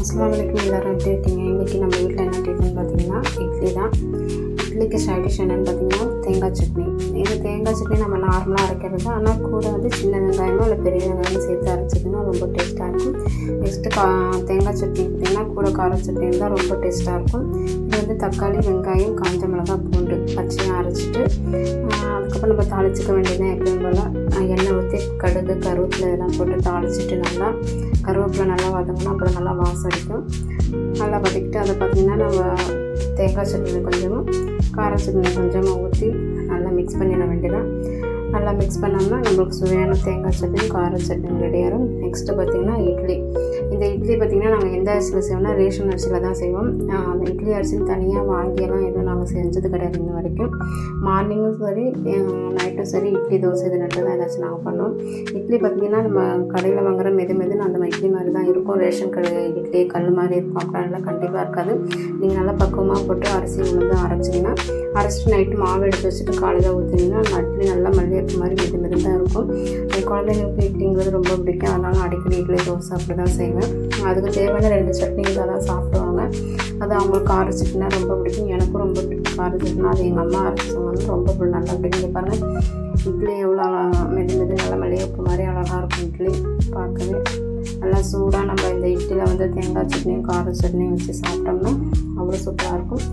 அஸ்ஸலாமு அலைக்கும். எல்லோரும் எப்படி இருக்கீங்க? இன்றைக்கி நம்ம வீட்டில் என்ன டிஃபன் பார்த்திங்கன்னா இட்லி தான். இட்லிக்கு சைட் டிஷ் என்னென்னு பார்த்திங்கன்னா தேங்காய் சட்னி. இது தேங்காய் சட்னி நம்ம நார்மலாக அரைக்கிறது தான். ஆனால் கூட வந்து சின்ன வெங்காயமோ இல்லை பெரிய வெங்காயம் சேர்த்து அரைச்சிங்கன்னா ரொம்ப டேஸ்ட்டாக இருக்கும். நெக்ஸ்ட்டு தேங்காய் சட்னி பார்த்திங்கன்னா கூட கார சட்னி தான் ரொம்ப டேஸ்ட்டாக இருக்கும். இது வந்து தக்காளி, வெங்காயம், காஞ்ச மிளகாய், பூண்டு பச்சையாக அரைச்சிட்டு அதுக்கப்புறம் நம்ம தாளிச்சிக்க வேண்டியதான். எப்பயும் போல் எண்ணெய் ஊற்றி கடுகு, கருவேப்பிலை இதெல்லாம் போட்டு தாளிச்சிட்டு நல்லா கருவேப்பிலை நல்லா வதங்கணும். அப்புறம் நல்லா வாசம் அடிக்கும். நல்லா வதக்கிட்டு அதை பார்த்திங்கன்னா நம்ம தேங்காய் சட்னி கொஞ்சமும் கார சட்னி கொஞ்சமாக ஊற்றி நல்லா மிக்ஸ் பண்ணிட வேண்டியதான். நல்லா மிக்ஸ் பண்ணோம்னா நம்மளுக்கு சுவையான தேங்காய் சட்னியும் கார சட்னியும் ரெடி ஆகிடும். நெக்ஸ்ட்டு பார்த்திங்கன்னா இட்லி. இந்த இட்லி பார்த்திங்கன்னா நாங்கள் எந்த அரிசியில் செய்வோம்னா ரேஷன் அரிசியில் தான் செய்வோம். அந்த இட்லி அரிசின்னு தனியாக வாங்கியெல்லாம் எதுவும் நாங்கள் செஞ்சது கிடையாது இன்ன வரைக்கும். மார்னிங்கும் சரி நைட்டும் சரி இட்லி, தோசை இது ரெண்டு தான் ஏதாச்சும் நாங்கள் பண்ணுவோம். இட்லி பார்த்திங்கன்னா நம்ம கடையில் வாங்குகிற மெதுன்னு அந்த இட்லி மாதிரி தான் இருக்கும். ரேஷன் கடை இட்லி கல் மாதிரி இருக்கும். அப்படிலாம் கண்டிப்பாக இருக்காது. நீங்கள் நல்லா பக்குவமாக போட்டு அரிசி உளுந்து அரைச்சிங்கன்னா அரைச்சிட்டு நைட்டு மாவு எடுத்து வச்சுட்டு காலையில் ஊற்றினீங்கன்னா இட்லி நல்லா மல்லிகைப்பூ மாதிரி மெது தான் இருக்கும். என் குழந்தைங்களுக்கு இட்லிங்கிறது ரொம்ப பிடிக்கும். அதனால் அடிக்கடி இட்லி, தோசை அப்படி தான் செய்வேன். அதுக்கு தேவையான 2 சட்னி தான் சாப்பிடுவாங்க. அது அவங்களுக்கு கார சட்னினா ரொம்ப பிடிக்கும். எனக்கும் ரொம்ப பிடிக்கும் கார சட்னினா. அது எங்கள் அம்மா அரைச்சவங்க ரொம்ப நல்லா பிடிக்கும். பாருங்கள் இட்லி எவ்வளோ மெது நல்லா மல்லிகைப்பூ மாதிரி அழகாக இருக்கும். இட்லி பார்க்கவே நல்லா சூடாக நம்ம இந்த இட்லியில் வந்து தேங்காய் சட்னியும் கார சட்னியும் வச்சு சாப்பிட்டோம்னா அவ்வளோ சூப்பராக இருக்கும்.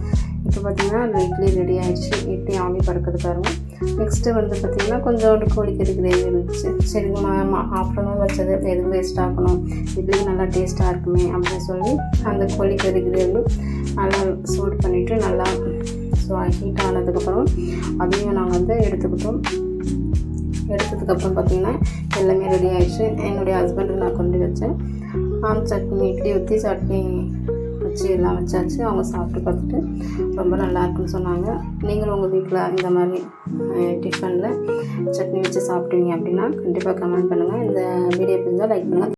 இப்போ பார்த்திங்கன்னா அந்த இட்லி ரெடி ஆகிடுச்சு. இட்லி ஆவி பறக்குது பாருங்கள். நெக்ஸ்ட்டு வந்து பார்த்திங்கன்னா கொஞ்சோண்டு கோழிக்கறி கிரேவி இருந்துச்சு. சரி ஆஃப்டர்நூன் வச்சது எதுவும் வேஸ்ட் ஆகணும், இட்லி நல்லா டேஸ்ட்டாக இருக்குமே அப்படின்னு சொல்லி அந்த கோழிக்கறி கிரேவி நல்லா சூடு பண்ணிவிட்டு நல்லா ஹீட் ஆனதுக்கப்புறம் அதையும் நாங்கள் வந்து எடுத்துக்கிட்டோம். எடுத்ததுக்கப்புறம் பார்த்திங்கன்னா எல்லாமே ரெடி ஆகிடுச்சு. என்னுடைய ஹஸ்பண்டுக்கு நான் கொண்டு வச்சேன். சட்னி இட்லி ஊற்றி சட்னி வச்சு எல்லாம் வச்சாச்சு. அவங்க சாப்பிட்டு பார்த்துட்டு ரொம்ப நல்லா இருக்குன்னு சொன்னாங்க. நீங்களும் உங்கள் வீட்டில் இந்த மாதிரி டிஃபனில் சட்னி வச்சு சாப்பிட்டீங்க அப்படின்னா கண்டிப்பாக கமெண்ட் பண்ணுங்கள். இந்த வீடியோ பிடிச்சா லைக் பண்ணுங்கள்.